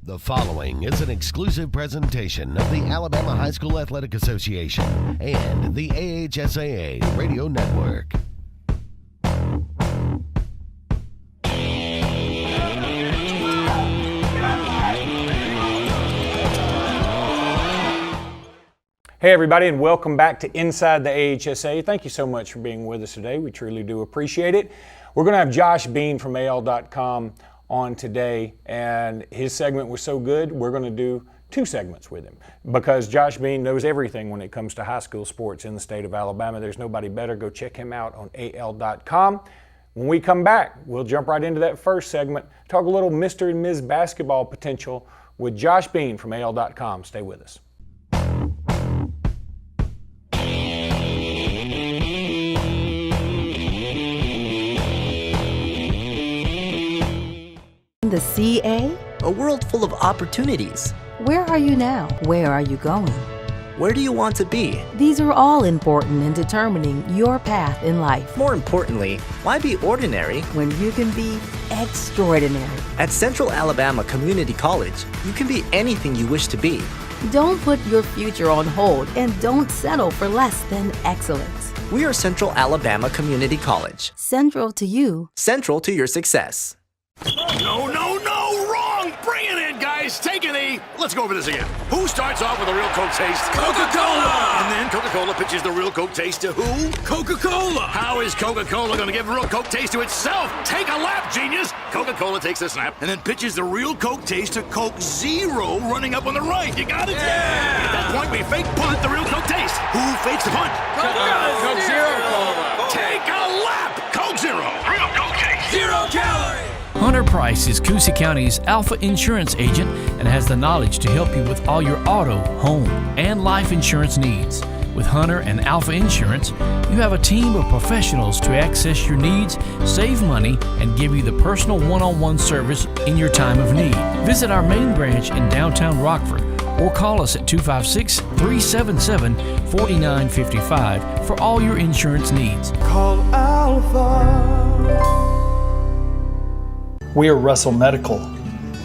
The following is an exclusive presentation of the Alabama High School Athletic Association and the AHSAA Radio Network. Hey everybody, and welcome back to Inside the AHSAA. Thank you so much for being with us today. We truly do appreciate it. We're going to have Josh Bean from AL.com on today, and his segment was so good, we're going to do two segments with him because Josh Bean knows everything when it comes to high school sports in the state of Alabama. There's nobody better. Go check him out on AL.com. When we come back, we'll jump right into that first segment, talk a little Mr. and Ms. Basketball potential with Josh Bean from AL.com. Stay with us. The CA? A world full of opportunities. Where are you now? Where are you going? Where do you want to be? These are all important in determining your path in life. More importantly, why be ordinary when you can be extraordinary? At Central Alabama Community College, you can be anything you wish to be. Don't put your future on hold and don't settle for less than excellence. We are Central Alabama Community College. Central to you. Central to your success. No, wrong! Bring it in, guys! Take a knee! Let's go over this again. Who starts off with a real Coke taste? Coca-Cola! And then Coca-Cola pitches the real Coke taste to who? Coca-Cola! How is Coca-Cola gonna give real Coke taste to itself? Take a lap, genius! Coca-Cola takes a snap and then pitches the real Coke taste to Coke Zero running up on the right. You got it? Yeah! At that point, we fake punt the real Coke taste. Who fakes the punt? Coke Zero Cola. Take a lap! Coke Zero! Real Coke taste! 0 calories! Hunter Price is Coosa County's Alpha Insurance agent and has the knowledge to help you with all your auto, home, and life insurance needs. With Hunter and Alpha Insurance, you have a team of professionals to access your needs, save money, and give you the personal one-on-one service in your time of need. Visit our main branch in downtown Rockford or call us at 256-377-4955 for all your insurance needs. Call Alpha. We are Russell Medical,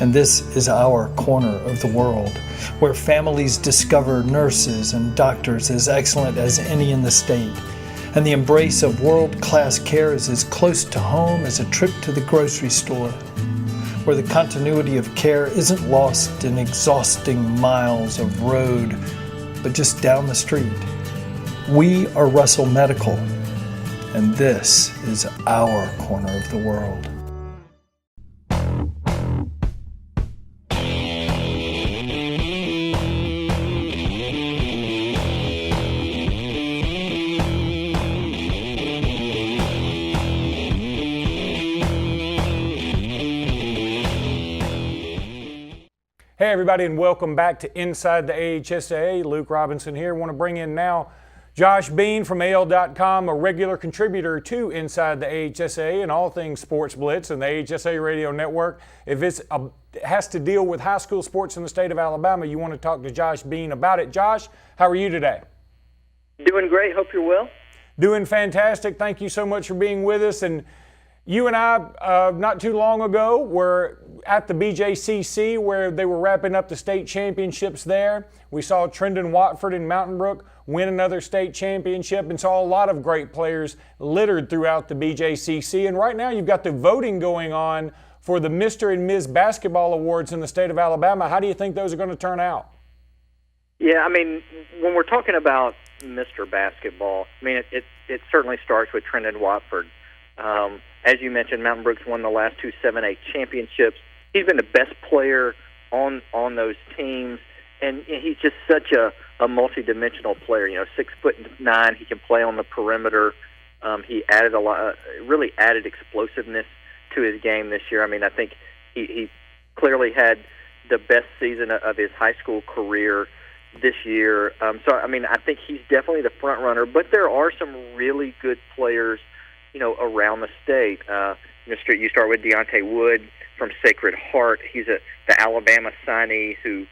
and this is our corner of the world, where families discover nurses and doctors as excellent as any in the state, and the embrace of world-class care is as close to home as a trip to the grocery store, where the continuity of care isn't lost in exhausting miles of road, but just down the street. We are Russell Medical, and this is our corner of the world. Hey everybody, and welcome back to Inside the AHSAA. Luke Robinson here. I want to bring in now Josh Bean from AL.com, a regular contributor to Inside the AHSAA and all things Sports Blitz and the AHSAA Radio Network. If it has to deal with high school sports in the state of Alabama, you want to talk to Josh Bean about it. Josh, how are you today? Doing great. Hope you're well. Doing fantastic. Thank you so much for being with us. And you and I, not too long ago, were at the BJCC where they were wrapping up the state championships there. We saw Trendon Watford and Mountain Brook win another state championship and saw a lot of great players littered throughout the BJCC. And right now you've got the voting going on for the Mr. and Ms. Basketball Awards in the state of Alabama. How do you think those are going to turn out? Yeah, I mean, when we're talking about Mr. Basketball, I mean, it certainly starts with Trendon Watford. As you mentioned, Mountain Brook's won the last two 7A championships. He's been the best player on those teams, and he's just such a multi-dimensional player. 6'9", he can play on the perimeter. He added a lot, really added explosiveness to his game this year. I mean, I think he clearly had the best season of his high school career this year. So, I mean, I think he's definitely the front runner, but there are some really good players around the state. You start with Deontay Wood from Sacred Heart. He's the Alabama signee who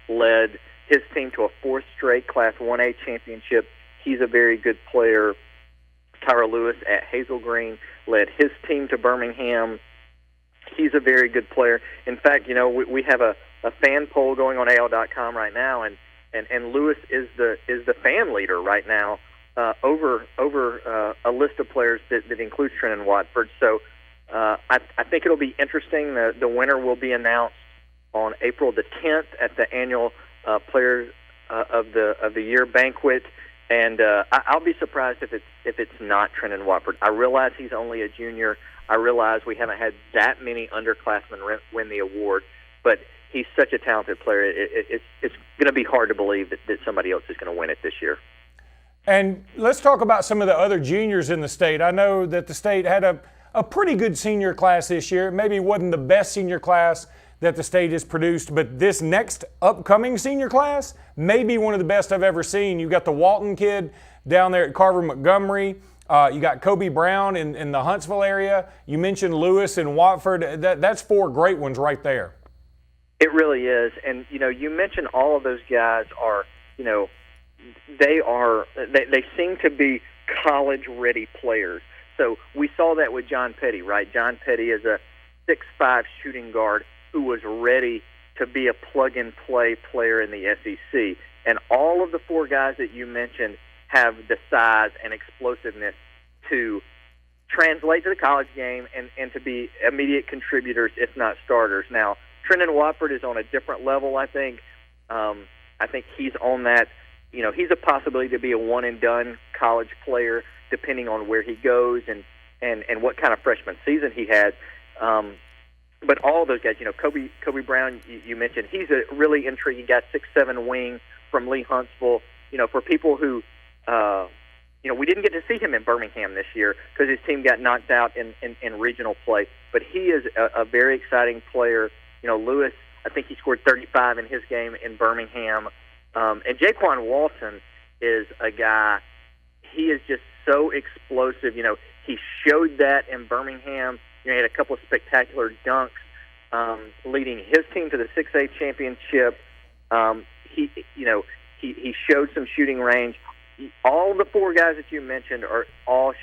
led his team to a fourth straight Class 1A championship. He's a very good player. Tyra Lewis at Hazel Green led his team to Birmingham. he's a very good player. In fact, we have a fan poll going on AL.com right now, and Lewis is the fan leader right now over a list of players that includes Trenton Watford. So I think it'll be interesting. The winner will be announced on April the 10th at the annual Players of the Year banquet, and I'll be surprised if it's not Trenton Watford. I realize he's only a junior. I realize we haven't had that many underclassmen win the award, but he's such a talented player. It's going to be hard to believe that somebody else is going to win it this year. And let's talk about some of the other juniors in the state. I know that the state had a pretty good senior class this year. It maybe wasn't the best senior class that the state has produced, but this next upcoming senior class may be one of the best I've ever seen. You got the Walton kid down there at Carver Montgomery. You got Kobe Brown in the Huntsville area. You mentioned Lewis and Watford. That's 4 great ones right there. It really is. And, you mentioned all of those guys are, they seem to be college-ready players. So we saw that with John Petty, right? John Petty is a 6'5" shooting guard who was ready to be a plug-and-play player in the SEC. And all of the 4 guys that you mentioned have the size and explosiveness to translate to the college game and to be immediate contributors, if not starters. Now, Trenton Watford is on a different level, I think. I think he's on that, he's a possibility to be a one-and-done college player depending on where he goes and what kind of freshman season he has. But all those guys, Kobe Brown, you mentioned, he's a really intriguing guy, 6'7" wing from Lee Huntsville. For people who, we didn't get to see him in Birmingham this year because his team got knocked out in regional play. But he is a very exciting player. Lewis, I think he scored 35 in his game in Birmingham. And Jaquan Walton is a guy, he is just so explosive. He showed that in Birmingham. He had a couple of spectacular dunks leading his team to the 6A championship. He showed some shooting range. All the 4 guys that you mentioned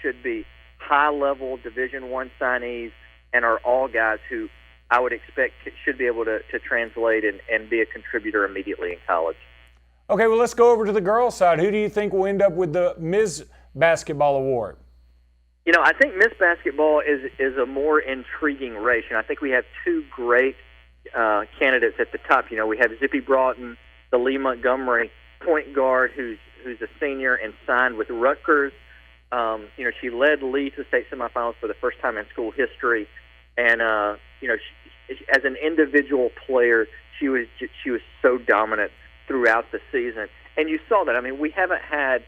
should be high-level Division I signees and are all guys who I would expect should be able to translate and be a contributor immediately in college. Okay, well, let's go over to the girls' side. Who do you think will end up with the Ms. Basketball Award? I think Miss Basketball is a more intriguing race, and I think we have 2 great candidates at the top. We have Zippy Broughton, the Lee Montgomery point guard, who's a senior and signed with Rutgers. She led Lee to the state semifinals for the first time in school history, and as an individual player, she was so dominant throughout the season, and you saw that. I mean, we haven't had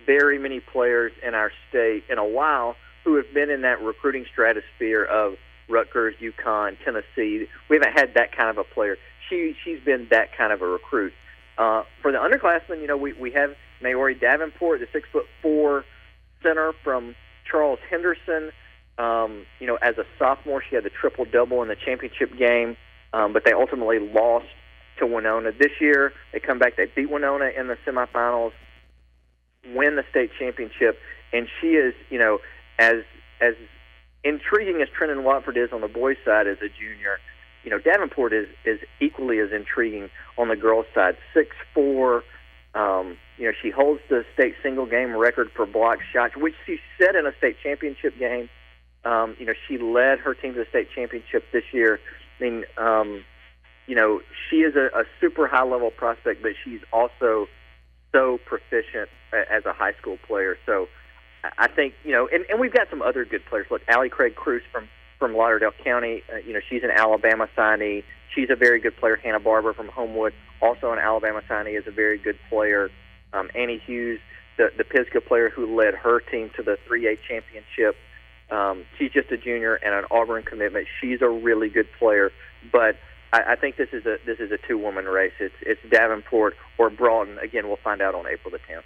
very many players in our state in a while who have been in that recruiting stratosphere of Rutgers, UConn, Tennessee. We haven't had that kind of a player. She's been that kind of a recruit. For the underclassmen, we have Maori Davenport, the 6'4" center from Charles Henderson. As a sophomore, she had the triple-double in the championship game, but they ultimately lost to Winona. This year, they come back, they beat Winona in the semifinals, win the state championship, and she is, as intriguing as Trenton Watford is on the boys' side as a junior, Davenport is equally as intriguing on the girls' side. 6'4", she holds the state single game record for block shots, which she set in a state championship game. She led her team to the state championship this year. I mean, she is a super high-level prospect, but she's also so proficient as a high school player. So I think, and we've got some other good players. Look, Allie Craig Cruz from Lauderdale County, she's an Alabama signee. She's a very good player. Hannah Barber from Homewood, also an Alabama signee, is a very good player. Annie Hughes, the Pisgah player who led her team to the 3A championship. She's just a junior and an Auburn commitment. She's a really good player, but I think this is a 2-woman race. It's Davenport or Broughton. Again, we'll find out on April the 10th.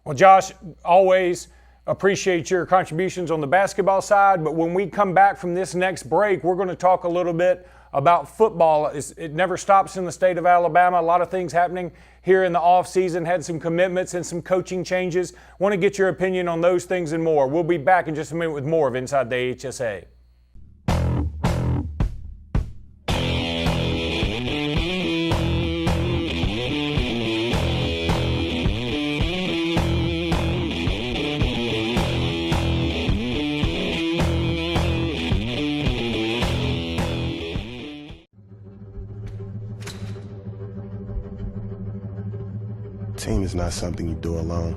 Well, Josh, always appreciate your contributions on the basketball side, but when we come back from this next break, we're going to talk a little bit about football. It never stops in the state of Alabama. A lot of things happening here in the off season, had some commitments and some coaching changes. Want to get your opinion on those things and more. We'll be back in just a minute with more of Inside the AHSAA. Team is not something you do alone.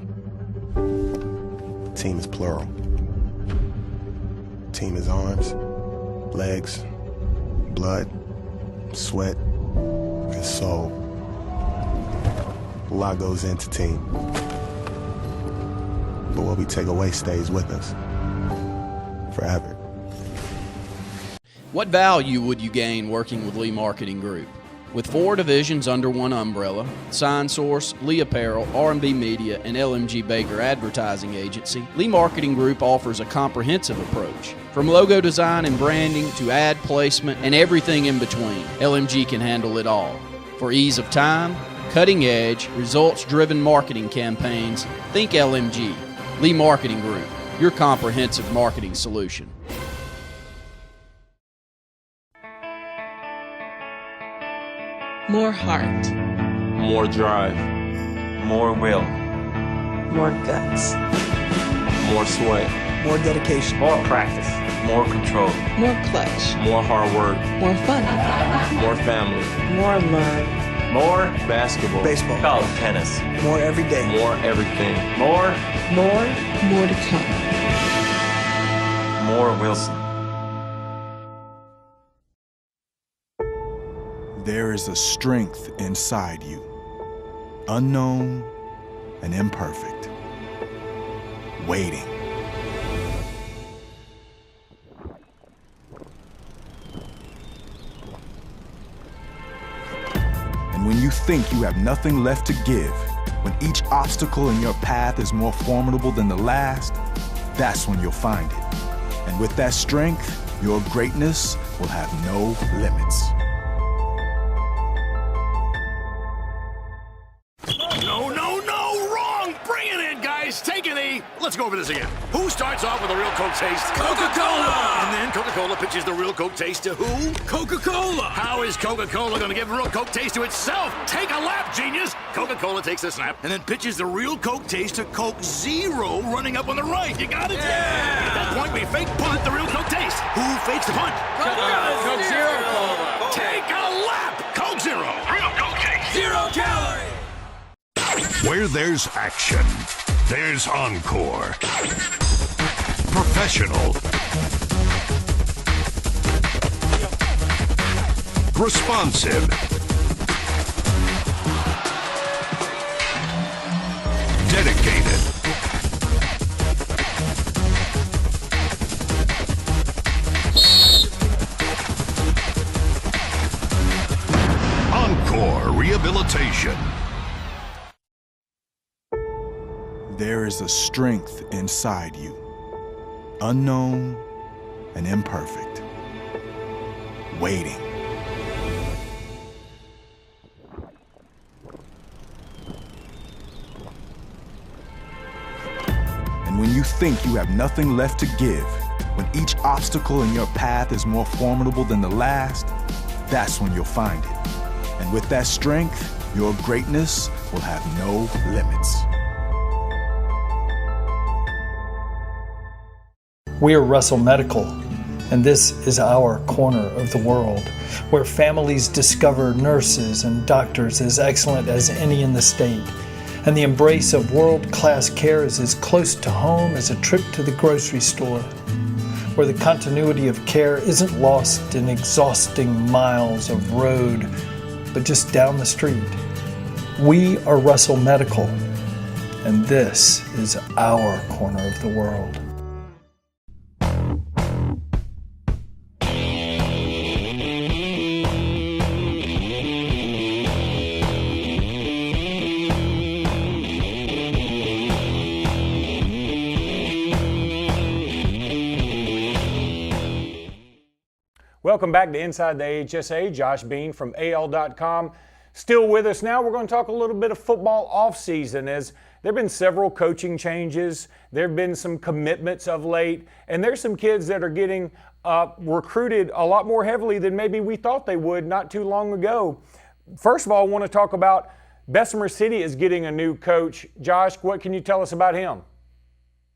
Team is plural. Team is arms, legs, blood, sweat, and soul. A lot goes into team. But what we take away stays with us forever. What value would you gain working with Lee Marketing Group? With 4 divisions under one umbrella, SignSource, Lee Apparel, R&B Media, and LMG Baker Advertising Agency, Lee Marketing Group offers a comprehensive approach. From logo design and branding to ad placement and everything in between, LMG can handle it all. For ease of time, cutting-edge, results-driven marketing campaigns, think LMG. Lee Marketing Group, your comprehensive marketing solution. More heart. More drive. More will. More guts. More sweat. More dedication. More practice. More control. More clutch. More hard work. More fun. More family. More love. More basketball. Baseball. College tennis. More every day. More everything. More to come. More Wilson. There is a strength inside you, unknown and imperfect, waiting. And when you think you have nothing left to give, when each obstacle in your path is more formidable than the last, that's when you'll find it. And with that strength, your greatness will have no limits. Take a knee. Let's go over this again. Who starts off with a real Coke taste? Coca-Cola! And then Coca-Cola pitches the real Coke taste to who? Coca-Cola! How is Coca-Cola going to give a real Coke taste to itself? Take a lap, genius! Coca-Cola takes a snap and then pitches the real Coke taste to Coke Zero running up on the right. You got it? Yeah! At that point, we fake punt the real Coke taste. Who fakes the punt? Coke Zero Cola. Take a lap! Coke Zero. Real Coke taste. 0 calories. Where there's action, there's Encore. Professional. Responsive. Dedicated. Encore Rehabilitation. There is a strength inside you, unknown and imperfect, waiting. And when you think you have nothing left to give, when each obstacle in your path is more formidable than the last, that's when you'll find it. And with that strength, your greatness will have no limits. We are Russell Medical, and this is our corner of the world, where families discover nurses and doctors as excellent as any in the state, and the embrace of world-class care is as close to home as a trip to the grocery store, where the continuity of care isn't lost in exhausting miles of road, but just down the street. We are Russell Medical, and this is our corner of the world. Welcome back to Inside the AHSAA. Josh Bean from AL.com. Still with us now. We're going to talk a little bit of football offseason, as there have been several coaching changes. There have been some commitments of late, and there's some kids that are getting recruited a lot more heavily than maybe we thought they would not too long ago. First of all, I want to talk about Bessemer City is getting a new coach. Josh, what can you tell us about him?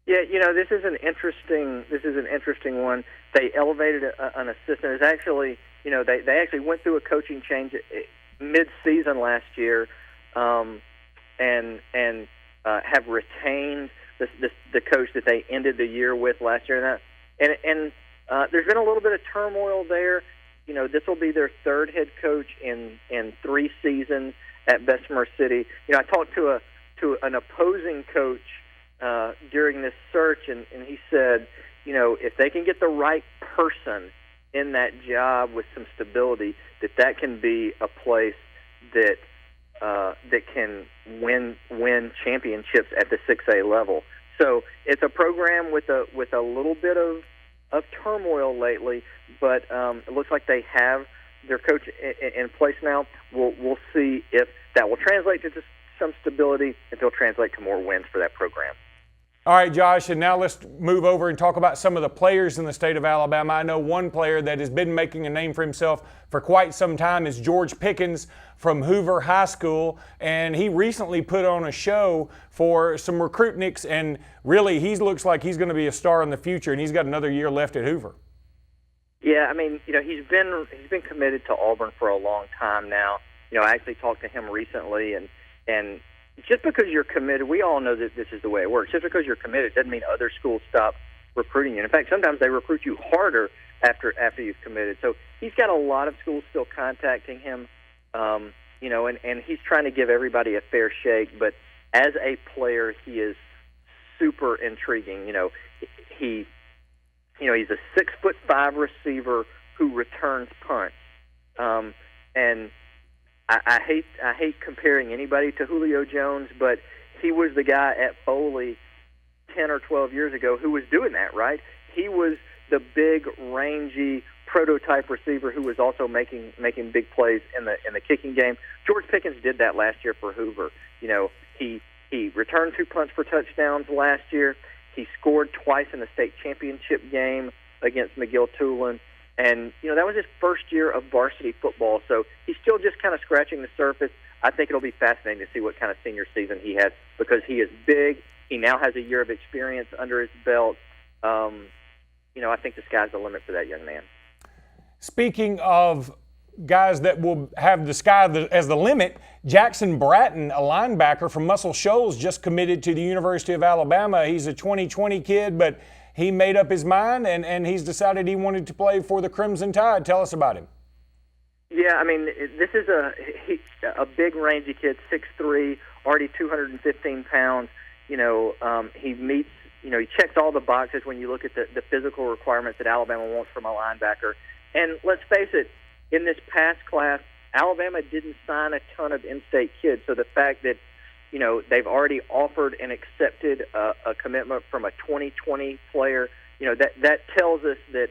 Yeah, this is an interesting one. They elevated an assistant. It's actually, they actually went through a coaching change mid-season last year, and have retained the coach that they ended the year with last year. And there's been a little bit of turmoil there. You know, this will be their third head coach in 3 seasons at Bessemer City. You know, I talked to an opposing coach during this search, and he said, you know, if they can get the right person in that job with some stability, that can be a place that can win championships at the 6A level. So it's a program with a little bit of turmoil lately, but it looks like they have their coach in place now. We'll see if that will translate to some stability, if they'll translate to more wins for that program. All right, Josh, and now let's move over and talk about some of the players in the state of Alabama. I know one player that has been making a name for himself for quite some time is George Pickens from Hoover High School, and he recently put on a show for some recruitniks, and really he looks like he's going to be a star in the future, and he's got another year left at Hoover. Yeah, I mean, you know, he's been committed to Auburn for a long time now. You know, I actually talked to him recently, and just because you're committed, we all know that this is the way it works. Just because you're committed doesn't mean other schools stop recruiting you. In fact, sometimes they recruit you harder after you've committed. So he's got a lot of schools still contacting him, you know, and he's trying to give everybody a fair shake. But as a player, he is super intriguing. You know, he's a 6'5" receiver who returns punts, and I hate comparing anybody to Julio Jones, but he was the guy at Foley 10 or 12 years ago who was doing that, right? He was the big, rangy prototype receiver who was also making big plays in the kicking game. George Pickens did that last year for Hoover. You know, he returned 2 punts for touchdowns last year. He scored twice in the state championship game against McGill-Tulane. And, you know, that was his first year of varsity football, so he's still just kind of scratching the surface. I think it'll be fascinating to see what kind of senior season he has because he is big. He now has a year of experience under his belt. You know, I think the sky's the limit for that young man. Speaking of guys that will have the sky as the limit, Jackson Bratton, a linebacker from Muscle Shoals, just committed to the University of Alabama. He's a 2020 kid, but he made up his mind, and he's decided he wanted to play for the Crimson Tide. Tell us about him. Yeah, I mean, this is a big, rangy kid, 6'3", already 215 pounds. You know, he meets, you know, he checks all the boxes when you look at the physical requirements that Alabama wants from a linebacker. And let's face it, in this past class, Alabama didn't sign a ton of in-state kids. So the fact that, you know, they've already offered and accepted a commitment from a 2020 player, you know, that tells us that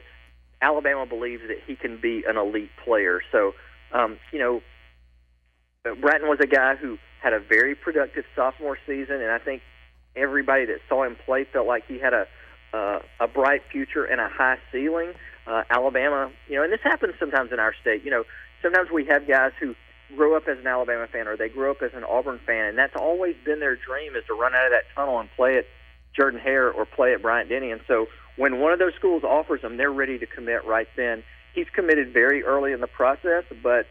Alabama believes that he can be an elite player. So, you know, Bratton was a guy who had a very productive sophomore season, and I think everybody that saw him play felt like he had a bright future and a high ceiling. Alabama, you know, and this happens sometimes in our state. You know, sometimes we have guys who grow up as an Alabama fan or they grow up as an Auburn fan, and that's always been their dream, is to run out of that tunnel and play at Jordan-Hare or play at Bryant-Denny. And so when one of those schools offers them, they're ready to commit right then. He's committed very early in the process, but,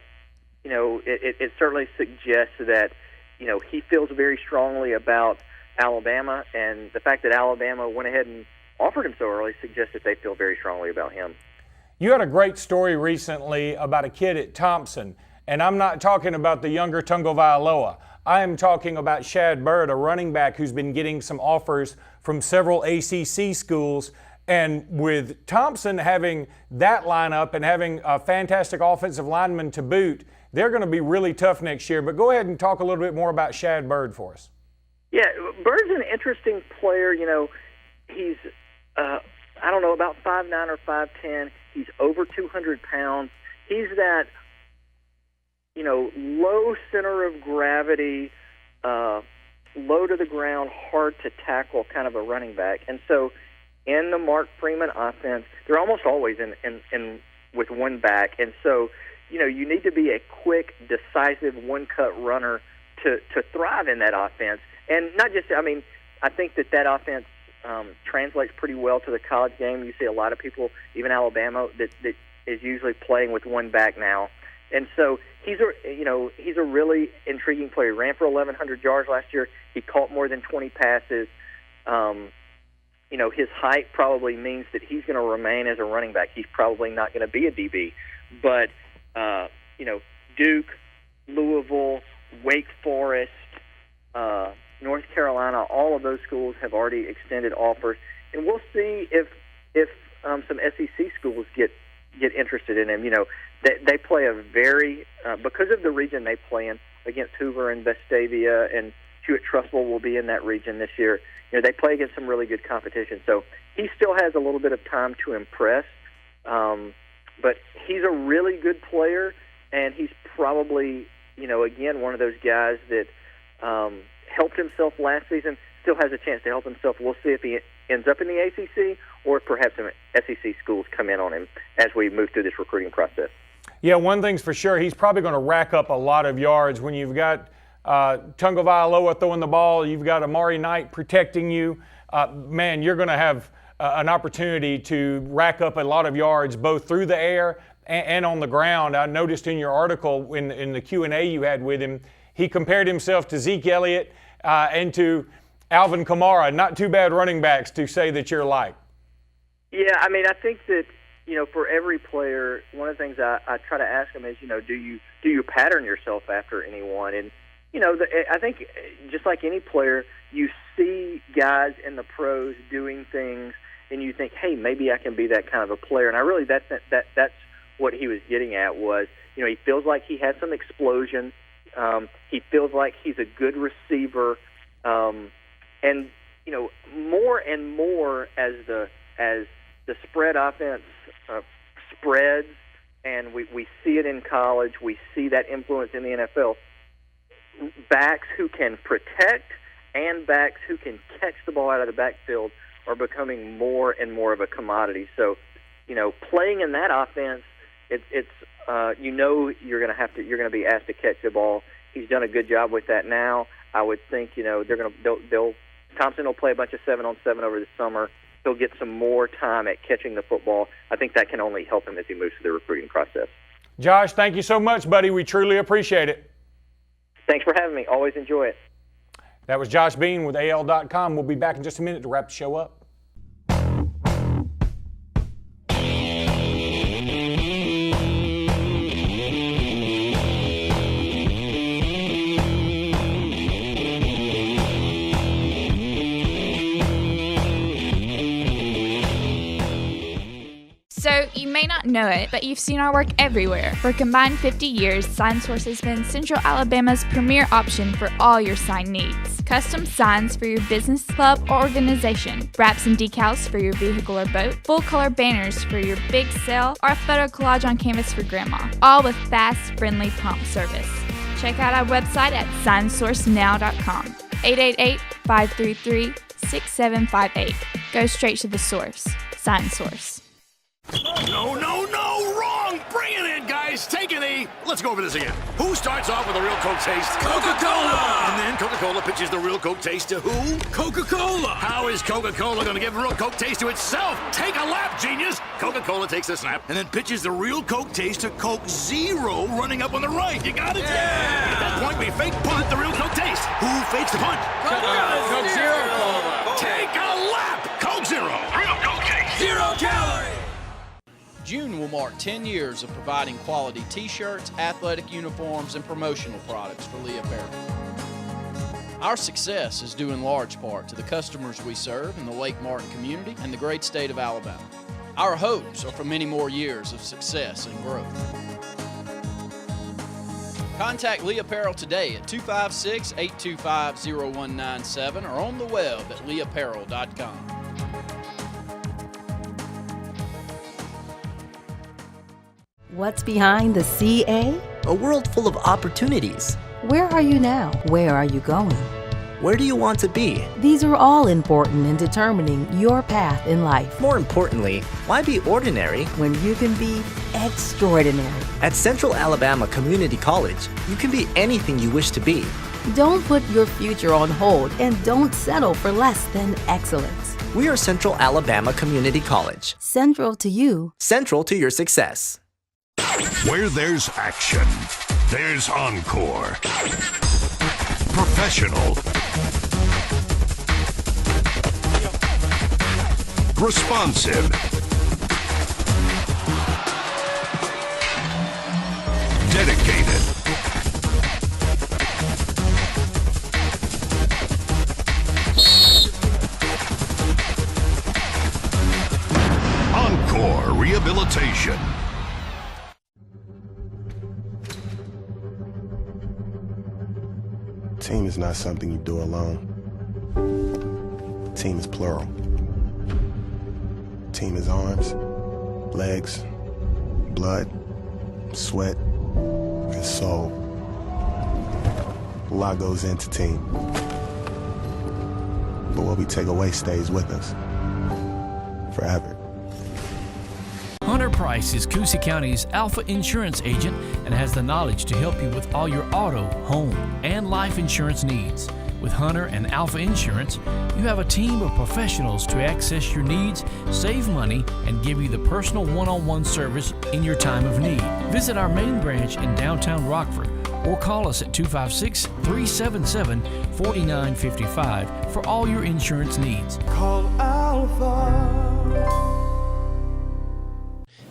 you know, it certainly suggests that, you know, he feels very strongly about Alabama, and the fact that Alabama went ahead and offered him so early suggests that they feel very strongly about him. You had a great story recently about a kid at Thompson, and I'm not talking about the younger Tungo-Vailoa. I am talking about Shad Bird, a running back who's been getting some offers from several ACC schools. And with Thompson having that lineup and having a fantastic offensive lineman to boot, they're going to be really tough next year. But go ahead and talk a little bit more about Shad Bird for us. Yeah, Bird's an interesting player. You know, he's, I don't know, about 5'9" or 5'10". He's over 200 pounds. He's that, you know, low center of gravity, low to the ground, hard to tackle kind of a running back. And so in the Mark Freeman offense, they're almost always in with one back. And so, you know, you need to be a quick, decisive, one-cut runner to thrive in that offense. And not just, I mean, I think that offense translates pretty well to the college game. You see a lot of people, even Alabama, that is usually playing with one back now. And so he's a really intriguing player. He ran for 1,100 yards last year. He caught more than 20 passes. His height probably means that he's going to remain as a running back. He's probably not going to be a DB. But, Duke, Louisville, Wake Forest, North Carolina, all of those schools have already extended offers. And we'll see if some SEC schools get interested in him. They play a very, because of the region they play in, against Hoover and Vestavia, and Hewitt-Trussville will be in that region this year. They play against some really good competition. So he still has a little bit of time to impress. But he's a really good player, and he's probably, again, one of those guys that helped himself last season, still has a chance to help himself. We'll see if he ends up in the ACC or if perhaps some SEC schools come in on him as we move through this recruiting process. Yeah, one thing's for sure, he's probably going to rack up a lot of yards when you've got Tunga Vailoa throwing the ball, you've got Amari Knight protecting you. You're going to have an opportunity to rack up a lot of yards both through the air and on the ground. I noticed in your article in the Q&A you had with him, he compared himself to Zeke Elliott and to Alvin Kamara. Not too bad running backs to say that you're like. Yeah, I think that, for every player, one of the things I try to ask them is, do you pattern yourself after anyone? And, I think just like any player, you see guys in the pros doing things and you think, hey, maybe I can be that kind of a player. And I really, that's what he was getting at was, he feels like he has some explosion. He feels like he's a good receiver. And, more and more as the spread offense spreads, and we see it in college, we see that influence in the NFL, backs who can protect and backs who can catch the ball out of the backfield are becoming more and more of a commodity. So, playing in that offense, it's you're going to be asked to catch the ball. He's done a good job with that now. I would think Thompson will play a bunch of 7-on-7 over the summer. He'll get some more time at catching the football. I think that can only help him as he moves through the recruiting process. Josh, thank you so much, buddy. We truly appreciate it. Thanks for having me. Always enjoy it. That was Josh Bean with AL.com. We'll be back in just a minute to wrap the show up. So, you may not know it, but you've seen our work everywhere. For a combined 50 years, SignSource has been Central Alabama's premier option for all your sign needs. Custom signs for your business, club, or organization. Wraps and decals for your vehicle or boat. Full-color banners for your big sale, or a photo collage on canvas for grandma. All with fast, friendly, prompt service. Check out our website at signsourcenow.com. 888-533-6758. Go straight to the source. SignSource. No, wrong! Bring it in, guys! Take a knee! Let's go over this again. Who starts off with a real Coke taste? Coca-Cola! And then Coca-Cola pitches the real Coke taste to who? Coca-Cola! How is Coca-Cola going to give real Coke taste to itself? Take a lap, genius! Coca-Cola takes a snap and then pitches the real Coke taste to Coke Zero running up on the right. You got it? Yeah! At that point, we fake punt the real Coke taste. Who fakes the punt? Coke Zero Cola! Take a lap! Coke Zero! Real Coke taste! 0 calories! June will mark 10 years of providing quality t-shirts, athletic uniforms, and promotional products for Lee Apparel. Our success is due in large part to the customers we serve in the Lake Martin community and the great state of Alabama. Our hopes are for many more years of success and growth. Contact Lee Apparel today at 256-825-0197 or on the web at leeapparel.com. What's behind the CA? A world full of opportunities. Where are you now? Where are you going? Where do you want to be? These are all important in determining your path in life. More importantly, why be ordinary when you can be extraordinary? At Central Alabama Community College, you can be anything you wish to be. Don't put your future on hold and don't settle for less than excellence. We are Central Alabama Community College. Central to you. Central to your success. Where there's action, there's Encore. Professional. Responsive. Dedicated. Encore Rehabilitation. Team is not something you do alone. Team is plural. Team is arms, legs, blood, sweat, and soul. A lot goes into team. But what we take away stays with us forever. Hunter Price is Coosa County's Alpha Insurance agent and has the knowledge to help you with all your auto, home, and life insurance needs. With Hunter and Alpha Insurance, you have a team of professionals to access your needs, save money, and give you the personal one-on-one service in your time of need. Visit our main branch in downtown Rockford or call us at 256-377-4955 for all your insurance needs. Call Alpha.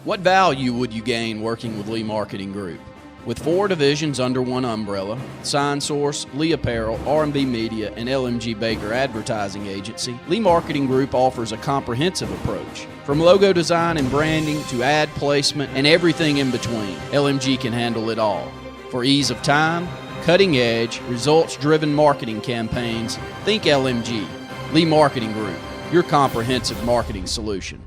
What value would you gain working with Lee Marketing Group? With 4 divisions under one umbrella, Sign Source, Lee Apparel, R&B Media, and LMG Baker Advertising Agency, Lee Marketing Group offers a comprehensive approach. From logo design and branding to ad placement and everything in between, LMG can handle it all. For ease of time, cutting-edge, results-driven marketing campaigns, think LMG. Lee Marketing Group, your comprehensive marketing solution.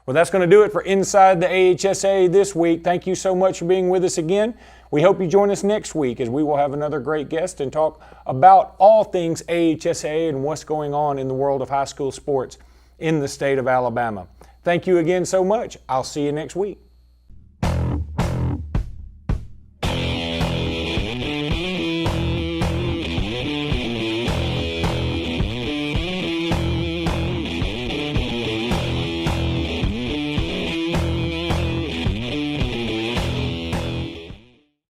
Well, that's going to do it for Inside the AHSAA this week. Thank you so much for being with us again. We hope you join us next week as we will have another great guest and talk about all things AHSAA and what's going on in the world of high school sports in the state of Alabama. Thank you again so much. I'll see you next week.